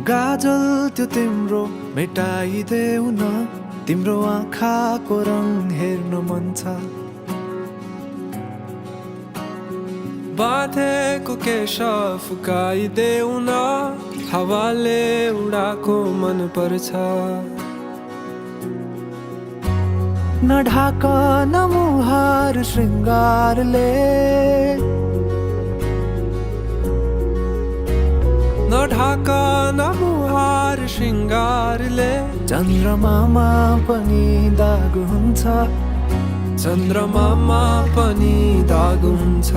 गाजल त्यो तिम्रो मेटाइदेऊ न तिम्रो आँखाको रङ हेर्न मन छ बाँधेको केश फुकाइदेऊ न हावाले उडाको मन पर्छ नढाक न मुहार श्रृङ्गारले नढाक न मुहार श्रृङ्गारले चन्द्रमामा पनि दाग हुन्छ चन्द्रमामा पनि दाग हुन्छ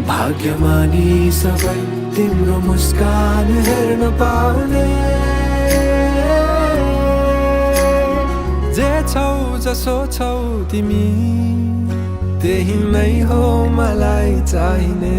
भाग्यमानी सबै तिम्रो मुस्कान हेर्न पाउने जे छौ जसो छौ तिमी त्यही नै हो मलाई चाहिने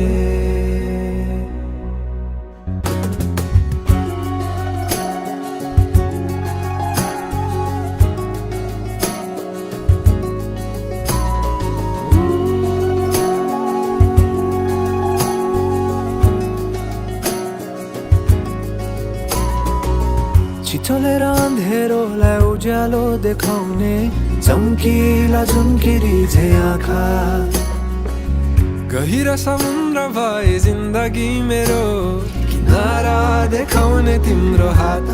छिचोलेर अँधेरोलाई उज्यालो देखाउने चम्किला झुम्किरी झे आँखा गहिरो समुद्र भए जिन्दगी मेरो किनारा देखाउने तिम्रो हात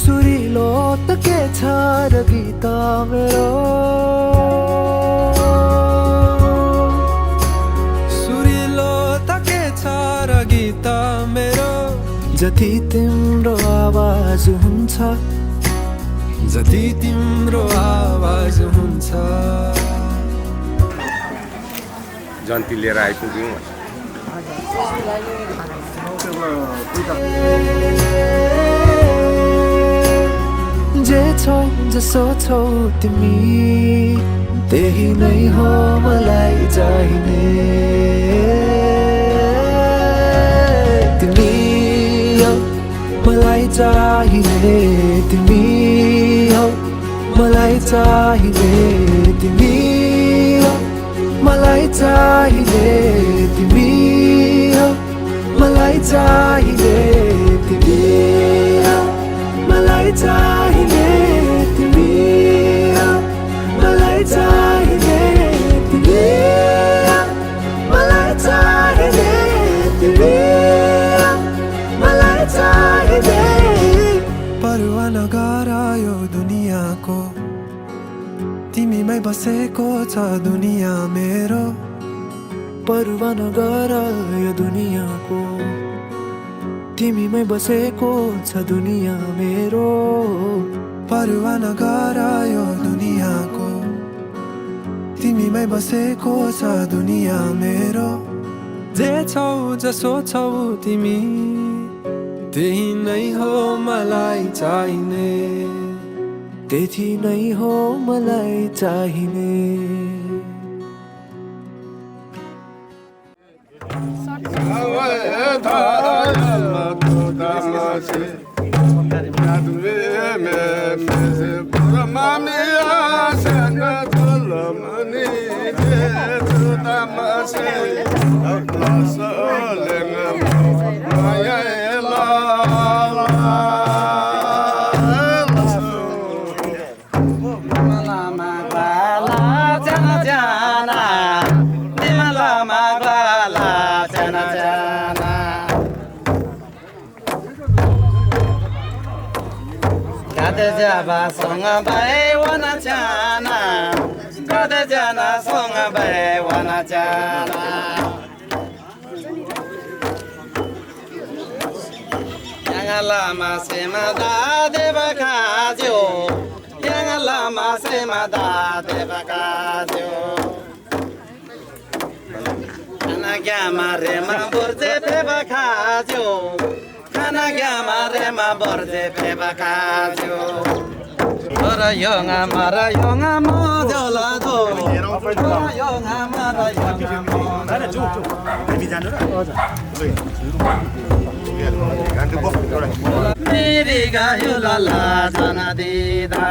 सुरिलो त के छ र गीत मेरो सुरिलो त के छ र गीत मेरो जति तिम्रो आवाज हुन्छ जति तिम्रो आवाज हुन्छ जन्ती लिएर आइपुग्यौँ जे छौ जसो छौ तिमी त्यही नै हो मलाई चाहिने तिमी हो मलाई चाहिने तिमी हो मलाई चाहिने तिमी हो मलाई चाहिने तिमी हो मलाई चाहिने तिमी हो मलाई चाहिने तिमी हो मलाई चाहिने तिमी हो मलाई चाहिने तिमी हो मलाई चाहिने परवाह नगर यो दुनियाँको तिमीमै बसेको छ दुनियाँ मेरो परवाह नगर यो दुनियाँको तिमीमै बसेको छ दुनियाँ मेरो परवाह नगर यो दुनियाँको तिमीमै बसेको छ दुनियाँ मेरो जे छौ जसो छौ तिमी त्यही नै हो मलाई चाहिने त्यही नै हो मलाई चाहिने Java song by one chana, got a jana song by one chana. Young lama semada devakajo, young lama semada devakajo. Anagama rema burze devakajo. Anagama rema burze devakajo. Marayonga marayonga mo jola do Marayonga marayonga mo Meri gayo lala jana dida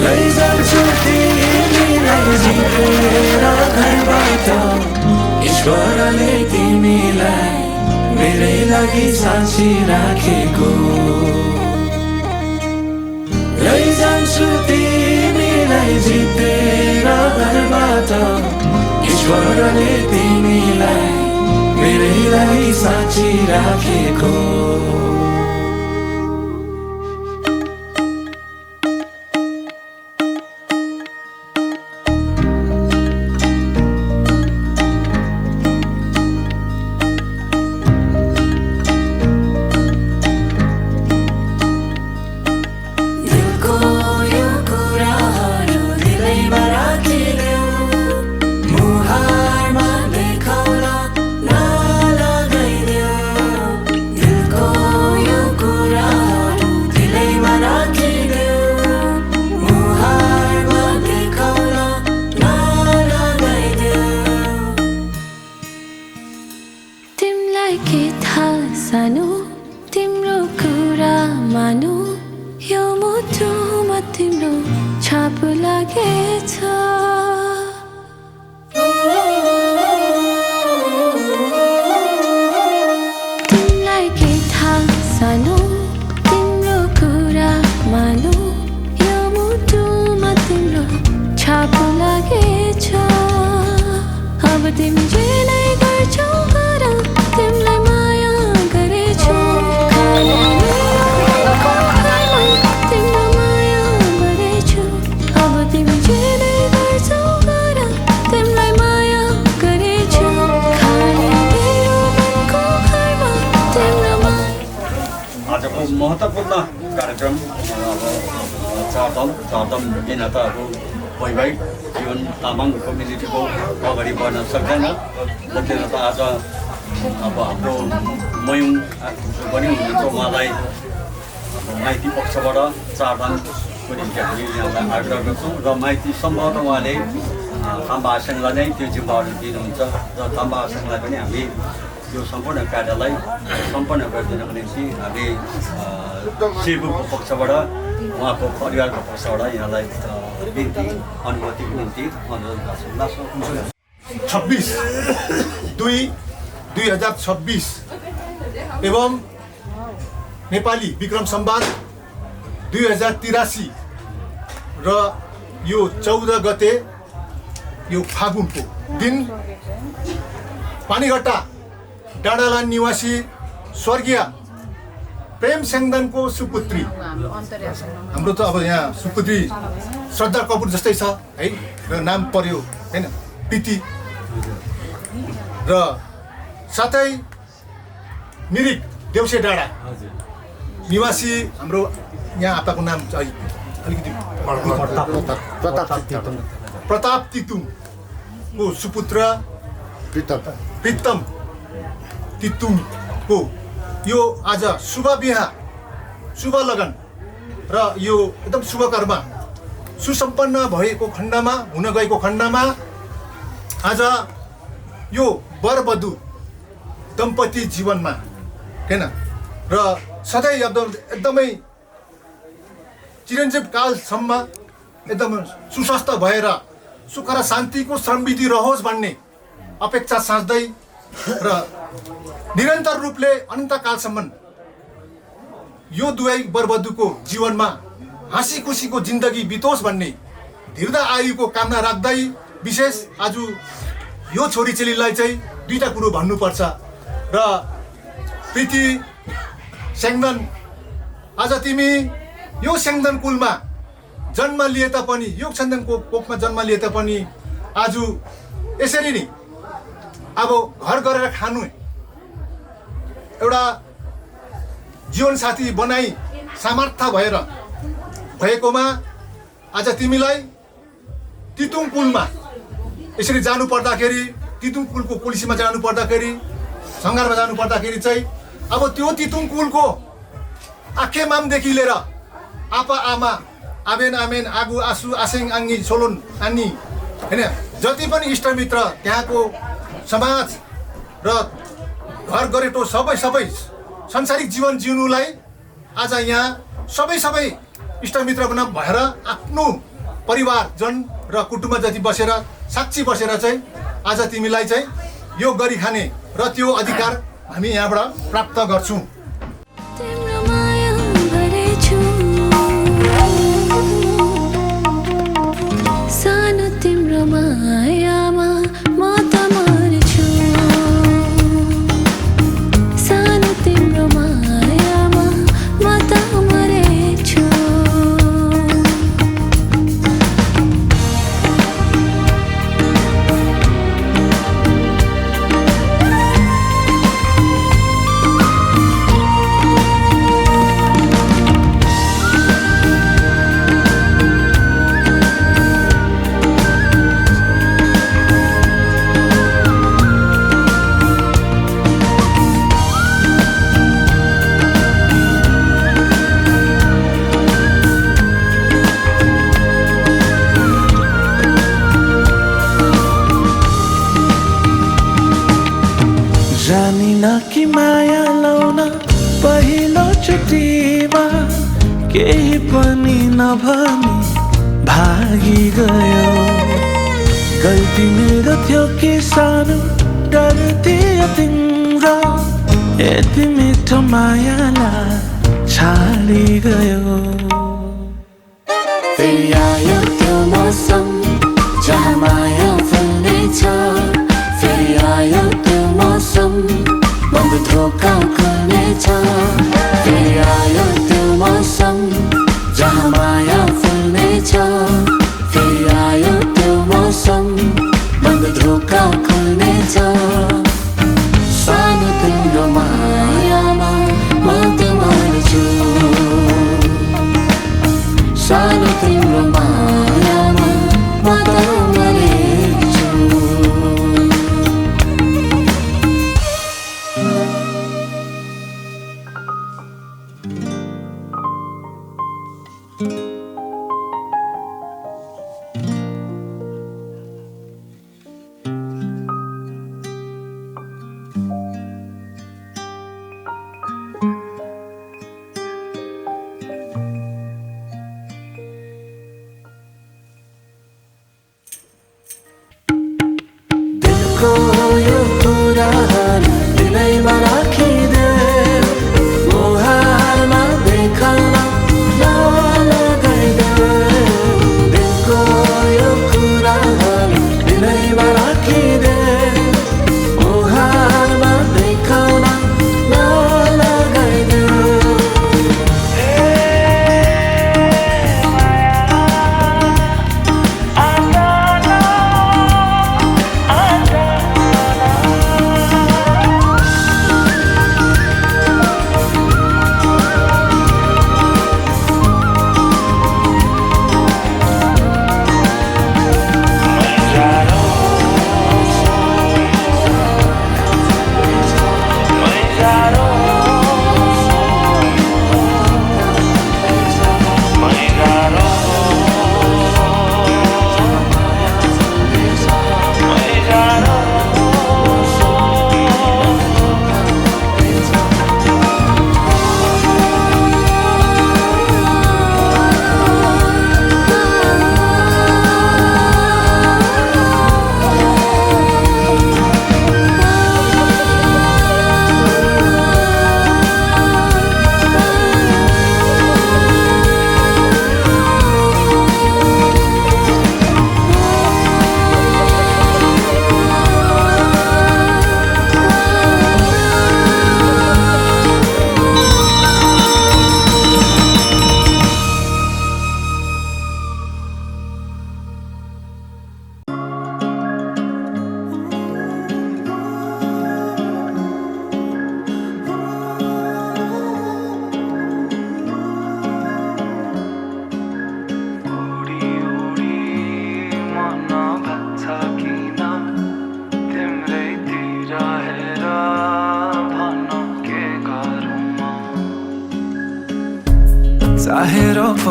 लैजान्छु तिमीलाई जितेर घरबाट ईश्वरले तिमीलाई मेरै लागि साँची राखेको लैजान्छु तिमीलाई जितेर घरबाट ईश्वरले तिमीलाई मेरै लागि साँची राखेको महत्त्वपूर्ण कार्यक्रम चारधाम किन त अब वैवाहिक जीवन तामाङ कम्युनिटीको अगाडि बढ्न सक्दैन र किन त आज अब हाम्रो मयुङ पनि हुनुहुन्छ उहाँलाई माइती पक्षबाट चारधामको निम्ति हामी यहाँलाई आग्रह गर्छौँ र माइती सम्भवतः उहाँले ताम्बा आसनलाई नै त्यो जिम्मेवारी दिनुहुन्छ र ताम्बा आसनलाई पनि हामी यो सम्पूर्ण कार्यलाई सम्पन्न गरिदिनको निम्ति हामी शिवको पक्षबाट उहाँको परिवारको पक्षबाट यहाँलाई बिन्ती अनुमतिको निम्ति अनुरोध गर्छौँ 26/2/2026 एवं नेपाली विक्रम सम्वत 2083 र यो 14 गते यो फागुनको दिन पानीघट्टा डाँडालान निवासी स्वर्गीय प्रेम सेङदानको सुपुत्री हाम्रो त अब यहाँ सुपुत्री श्रद्धा कपुर जस्तै छ है र नाम पर्यो हैन प्रीति र साथै मिरिक देउसे डाँडा निवासी हाम्रो यहाँ आपाको नाम अलिकति प्रताप तितुङको सुपुत्र प्रीतम तितुङको यो आज शुभ बिहा शुभ लगन र यो एकदम शुभ कर्म सुसम्पन्न भएको खण्डमा हुन गएको खण्डमा आज यो वरवधु दम्पति जीवनमा हैन र सधैँ एकदमै चिरञ्जीव कालसम्म एकदम सुस्वस्थ भएर सुख र शान्तिको समृद्धि रहोस् भन्ने अपेक्षा साँच्दै र निरन्तर रूपले अनन्तकालसम्म यो दुवै वरवधुको जीवनमा हाँसी खुसीको जिन्दगी बितोस् भन्ने दीर्घ आयुको कामना राख्दै विशेष आज यो छोरीचेलीलाई चाहिँ दुईटा कुरो भन्नुपर्छ र प्रीति सेङदन आज तिमी यो सेङदन कुलमा जन्म लिए तापनि यो सेङदनको कोखमा जन्म लिए तापनि आज यसरी नै अब घर गरेर खानु एउटा जीवनसाथी बनाई सामर्थ्य भएर भएकोमा आज तिमीलाई तितुङ पुलमा यसरी जानु पर्दाखेरि तितुङ पुलको पोलिसीमा जानु पर्दाखेरि सङ्घारमा जानु पर्दाखेरि चाहिँ अब त्यो तितुङ पुलको आखे मामदेखि लिएर आपा आमा आमेन आमेन आगु आसु आसेङ आङ्गी सोलुन आनी होइन जति पनि इष्टमित्र त्यहाँको समाज र घर गरेटो सबै संसारिक जीवन जिउनुलाई आज यहाँ सबै इष्टमित्र बना भएर आफ्नो परिवारजन र कुटुम्ब जति बसेर साक्षी बसेर चाहिँ आज तिमीलाई चाहिँ यो गरी खाने र त्यो अधिकार हामी यहाँबाट प्राप्त गर्छौँ। तिम्रो माया भरेछु सानो तिम्रो मायामा म त मर्छु सानो तिम्रो मायामा म त मरेछु जानिन कि माया लाउन पहिलो चोटिमा केही पनि नभनी भागी गयो गल्ती मेरो थियो कि सानो डर्थेँ तिम्रो यति मिठो मायालाई छाडी गयो फेरि आयो त्यो मौसम जहाँ माया फुल्नेछ फेरि आयो त्यो मौसम बन्द धोका खुल्नेछ फेरि आयो त्यो मौसम जहाँ माया फुल्नेछ फेरि आयो त्यो मौसम बन्द धोका खुल्नेछ सानो तिम्रो मायामा म त मर्छु सानो तिम्रो मायामा म त मरेछु यो कुराहरू दिलैमा राखिदेऊ मुहारमा देखाउन नलगाइदेऊ दिलको यो कुराहरू दिलैमा राखिदेऊ मुहारमा देखाउन नलगाइदेऊ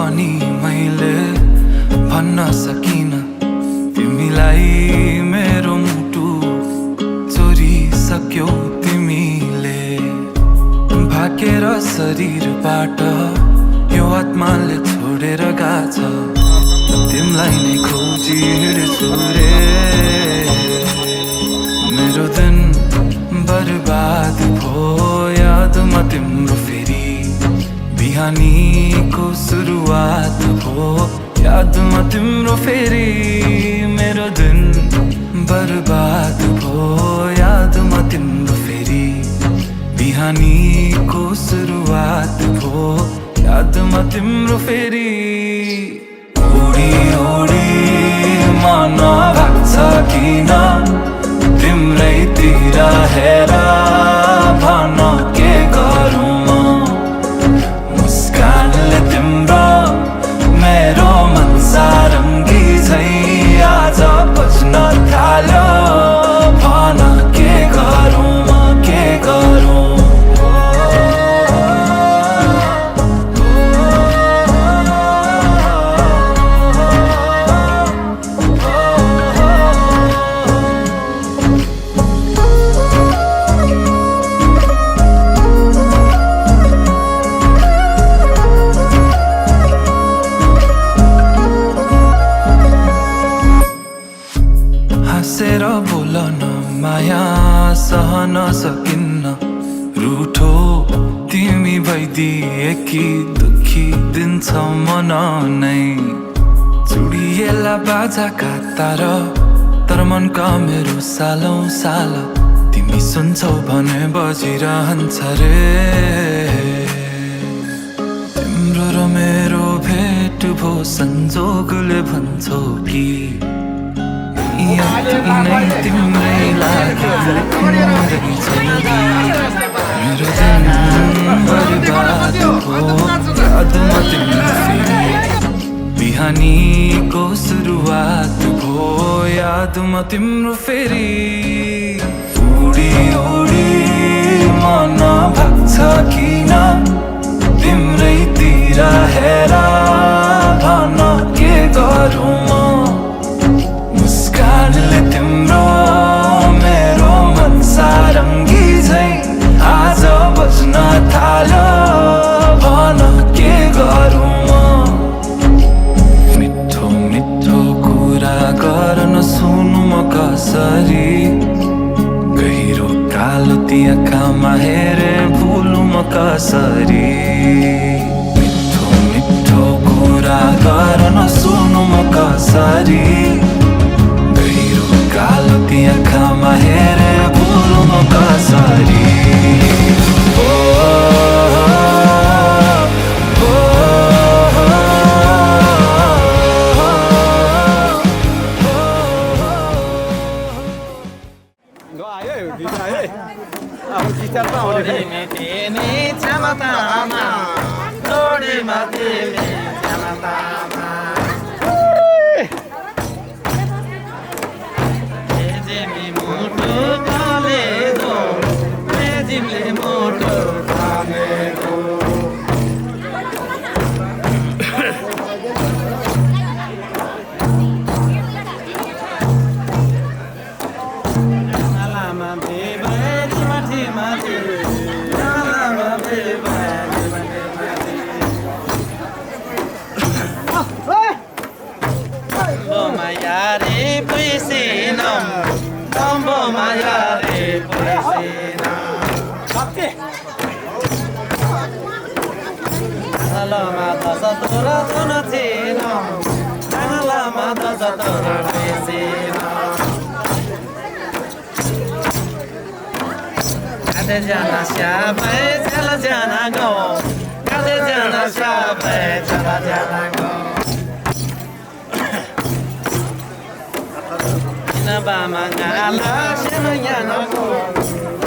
पनि मैले भन्न सकिन तिमीलाई मेरो मुटु चोरिसक्यौ तिमीले भाकेर शरीरबाट यो आत्माले छोडेर गाछ तिमीलाई नै खोजी हिँड्छु रे मेरो दिन बर्बाद भो यादमा तिम्रो फेरि बिहानीको सुरुवात भो यादमा तिम्रो फेरि मेरो दिन बर्बाद भो यादमा तिम्रो फेरि बिहानीको सुरुवात भो यादमा तिम्रो फेरि ओडी ओडी मन भाग्छ किन तिम्रैतिर हेर भन के गरौँ म मुस्कानले तिम्रो मेरो मन सारङ्गी झै आज बज्न थाल्यो भन के गरौँ म के गरौँ हाँसेर बोलन माया सहन सकिन्न रुठो तिमी भइदिएकी दुखी दिन्छ मन नै चुडिएला बाजाका तार तर मनका मेरो सालौँ साल तिमी सुन्छौ भने बजिरहन्छ रे तिम्रो र मेरो भेट भो संजोगले भन्छौ कि तिम्रै लागि मेरो दिन बर्बाद हो यादमा तिम्रो फेरि बिहानीको सुरुवात भो यादमा तिम्रो फेरि उडी उडी मन भाग्छ किन तिम्रैतिर हेर भन के गरौँ म मुस्कानले तिम्रो मेरो मन सारङ्गी झै आज बज्न थाल्यो भन के गरौँ म मिठो मिठो कुरा गर्न सुनु म कसरी गहिरो कालो ती आँखामा हेरे भुलु म कसरी मिठो मिठो कुरा गर्न सुनु म कसरी कालो ती आँखामा हेरे भुलु म कसरी जाना शाबे चला जाना गो कदे जाना शाबे चला जाना go ina ba mangala shana go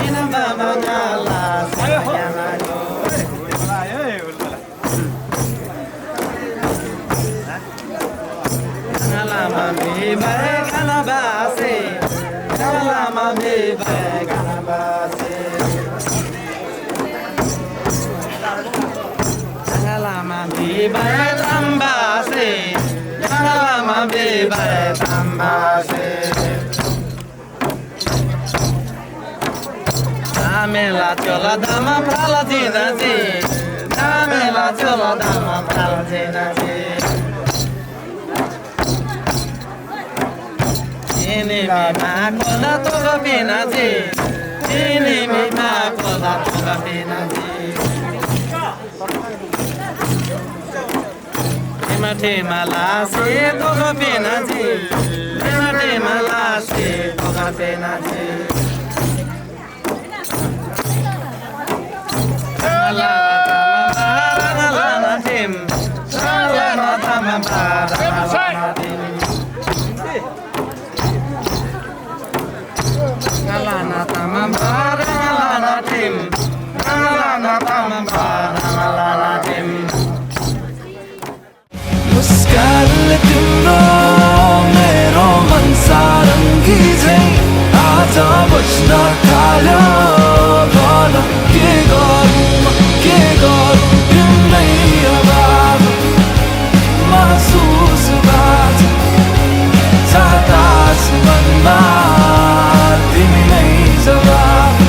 ina ba mangala shana go ngala ma me ba ngala ba se ngala ma me ba ngala ba se ngala ma bibai tambase Lama bibai tambase Damela chola dama phala dinaji Damela chola dama phala dinaji Ini mima kola toga binaji Ini mima kola toga binaji Tema la se toga binaji Tema la se toga binaji La tim la tama para tim Ngalana tamam para ngalana tim Ngalana tamam para ngalana tim मुस्कान तिम्रो मेरो मन सारङ्गी झै आज बस्न थाल्यो भन के गरौँ तिम्रै अभाव महसुस बाज चाहतास मनमा तिमी नै जवाब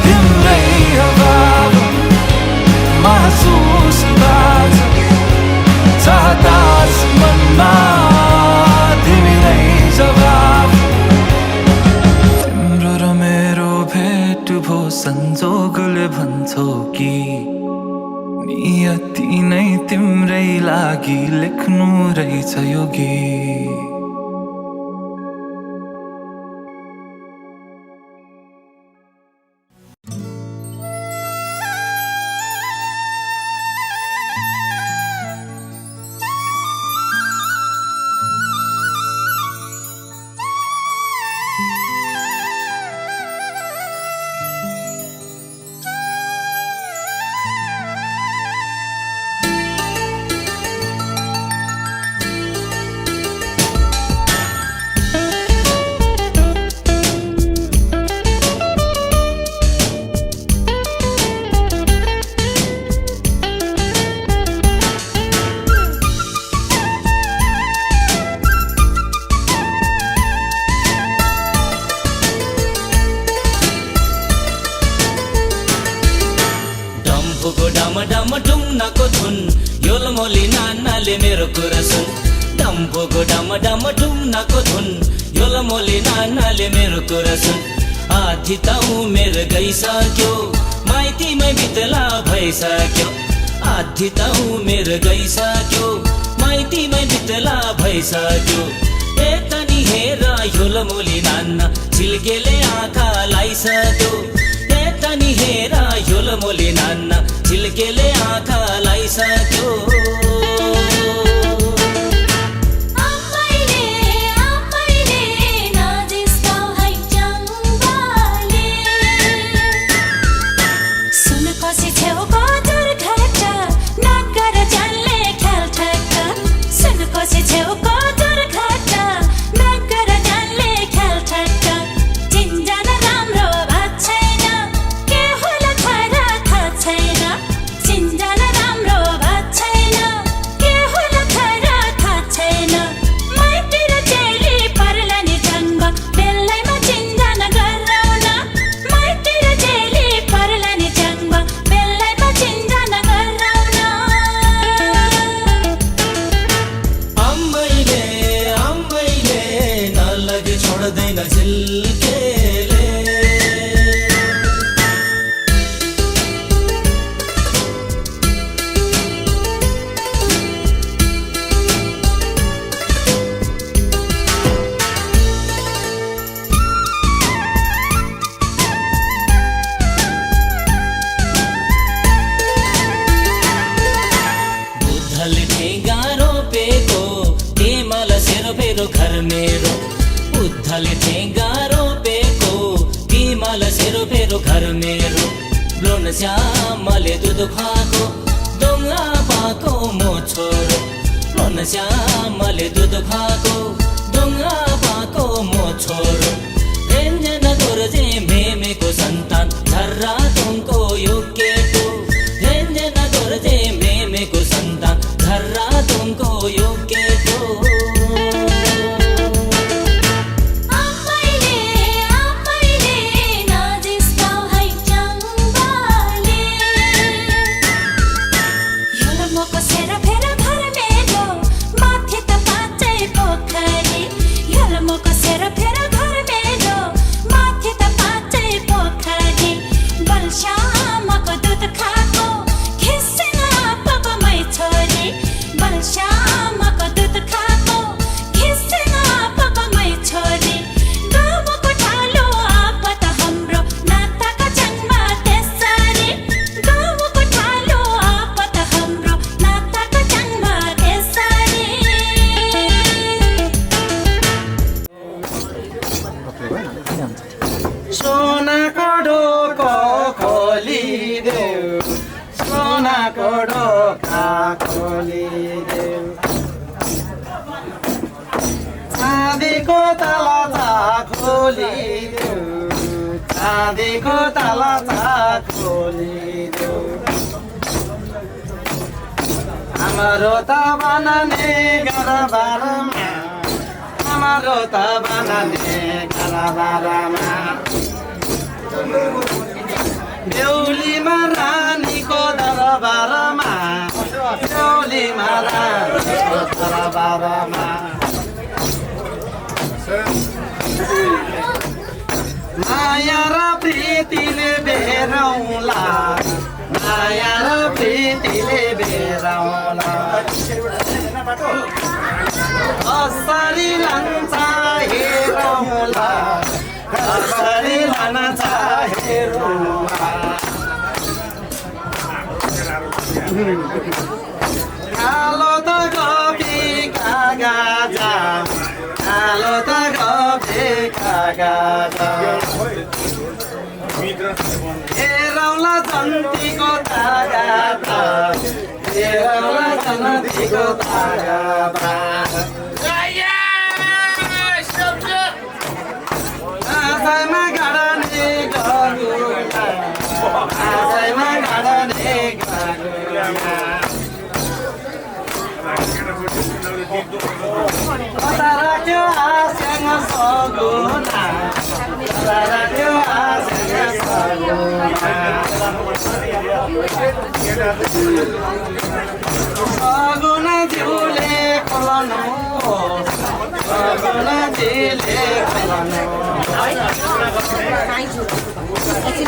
तिम्रै अभाव महसुस बाज चाहतास मनमा तिमी नै जवाब तिम्रो र मेरो भेट भो संजोगले भन्छौ कि नियति नै तिम्रै लागि लेख्नु रहेछ यो गीत मेरो कुरा सुन डम्फोको डम डम ढुङ्नाको धुन योला मोली नानाले मेरो कुरा सुन आधी त उमेर गइसक्यो माइतीमै बितला भइसक्यो आधी त उमेर गइसक्यो माइतीमै बितला भइसक्यो यता नि हेर योला मोली नाना झिल्केले आँखा लाइसक्यो यता नि हेर योला मोली नाना झिल्केले आँखा लाइसक्यो घर मेरो बुद्धले ठेङ्गा रोपेको तिमाल सेरो फेरो घर मेरो लोन श्यामले दुध खुवाएको डोङ्गा पाको मो छोरो लोन श्यामले दुध खुवाएको डोङ्गा पाको मो छोरो रेन्जन गोरजे मेमेको सन्तान झर्रा तुमको यो केटो रेन्जन गोरजे मेमेको चाँदीको ताला खोलिदेऊ चाँदीको ताला खोलिदेऊ हाम्रो त बनाने घरबारमा हाम्रो त बनाने घरबारमा बेहुलीमा रानीको दरबारमा बेहुलीमा रानीको दरबारमा माया र प्रीतिले बेरौला माया र प्रीतिले बेरौला कसरी लान्छ हेरौला कसरी लान्छ हेरौला कालो त गोपी कागाजा कालो त गोपी कागाजा हेरौला जन्तीको तागा हेरौला जन्तीको तागा आजैमा गाडने गरुला आजैमा गाडने गरुला कता राख्यो आस्याङ सगुना कता राख्यो आस्याङ सगुना सगुना जिउले खोल्नु सगुना जिउले खोल्नु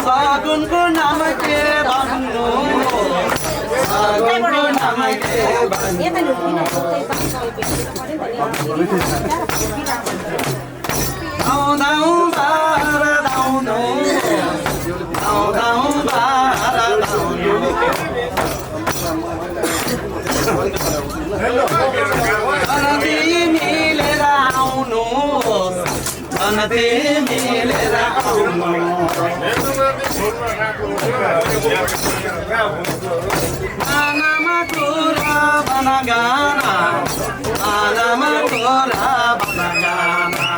सगुनको नाम के भन्नु सगुनको नाम के भन्नु आउँदाउ बाह्र दाउनु आउँदाउ बाह्र दाउनु अनति मिलेर आउनु अनति मिलेर आउनु आनामा कुरा बनगाना आनामा कुरा बनगाना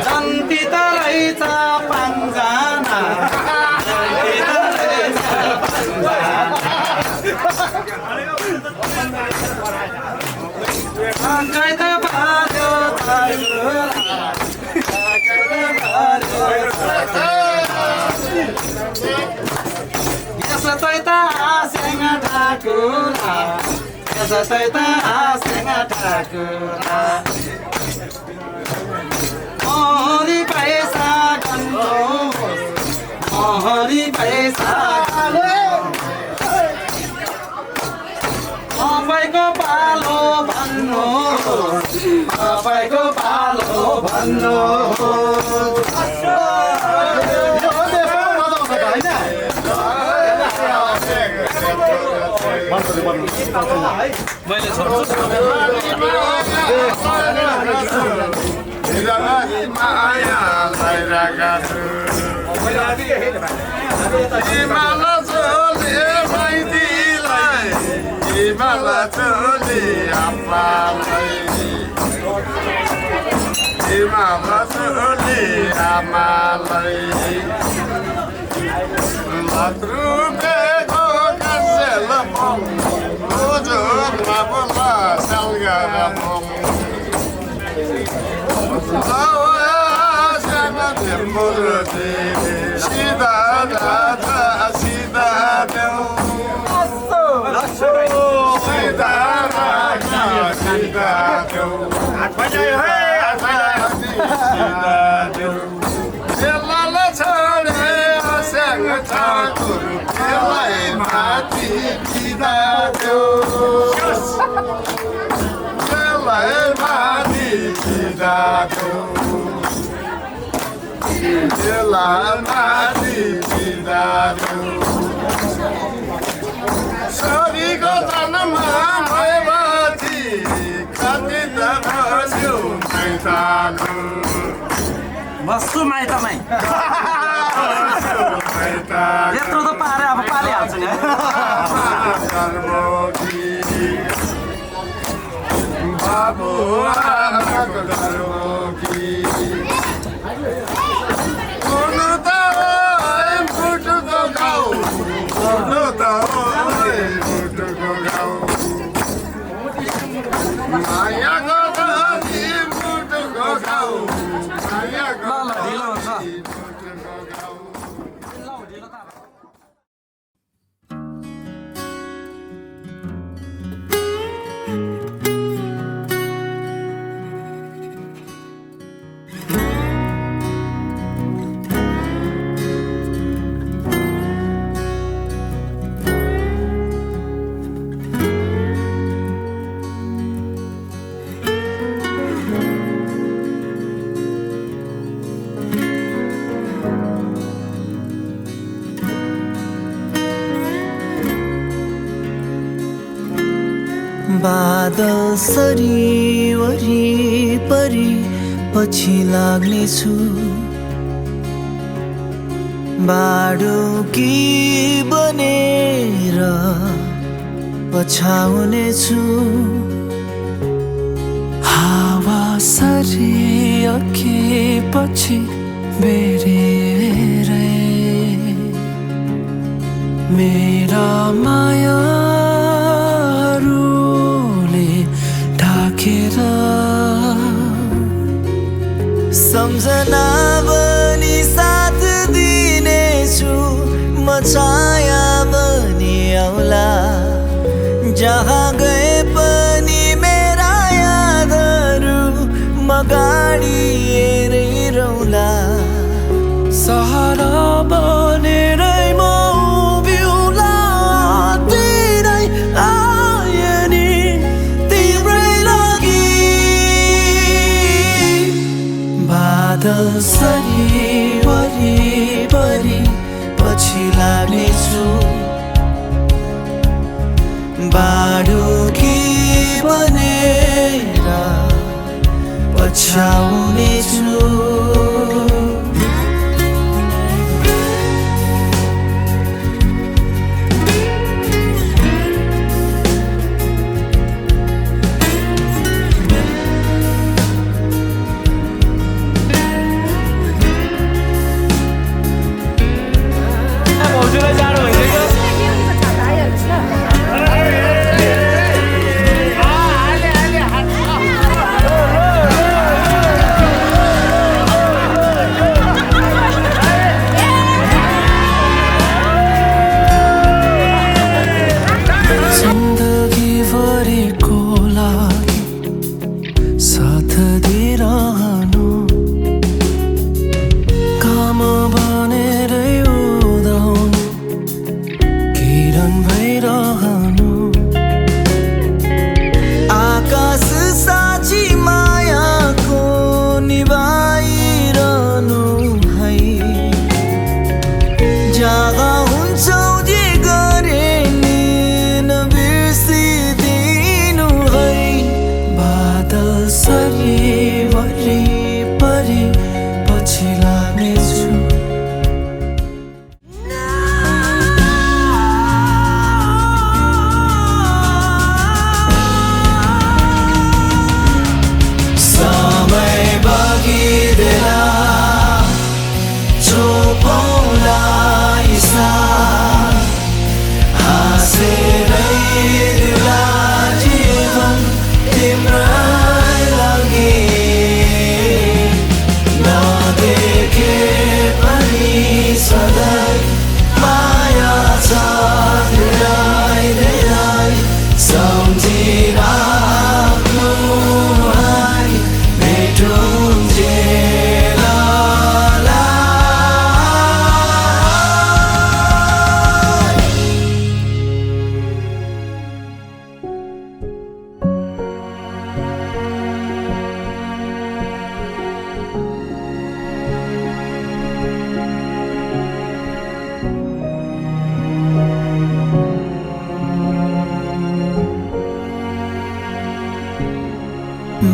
जन्ती त रहेछ पाँचजना जन्ती त रहेछ पाँचजना काकै त बाल्यो यसै त आस्याङ ठाकुरा यसै त आस्याङ ठाकुरा मोहरी पैसा गन्नु मोहरी पैसा तपाईँको पालो भन्नु तपाईँको पालो भन्नु मैले छोड्छु मायालाई राख्छु हिमाल चोले माइतीलाई हिमाल चोले आमालाई हिमाल चोले आमालाई रुपेको कसेल मम ओजोमा बोला सल्गर मम सीधा राजा सीधा देऊ सीधा राजा सीधा देऊ सेलाले छोडे आस्याङ ठाकुर त्यसलाई माथि बिदा देऊ त्यसलाई माथि बिदा देऊ छोरीको जन्ममा भएपछि कति त बस्यो मैदानु बस्छु माइतमै यत्रो त पारे अब पालिहाल्छु नि बादल सरी वरिपरि पछि लाग्नेछु बाडुकी बनेर पछाउनेछु हावा सरिएपछि बेरेरै मेरा मायाहरूले ढाकेर सम्झना बनी साथ दिनेछु म छाया बनी आउला जहाँ गए पनि मेरा यादहरू म गाडी हेरिरहला सहारा बनेरै म उभिउला तिरै आए नि तिम्रै लागि बादल सरी वरिपरि पछि लाग्नेछु बाडुकी बनेर पछाउनेछु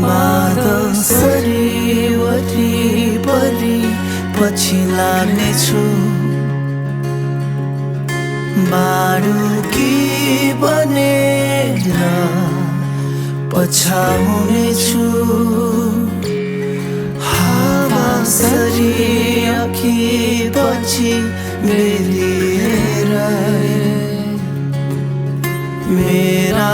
बादल सरी वरिपरि पछि लाग्नेछु बाडुकी बनेर पछाउनेछु हावा सरी पछि बेरिएर मेरा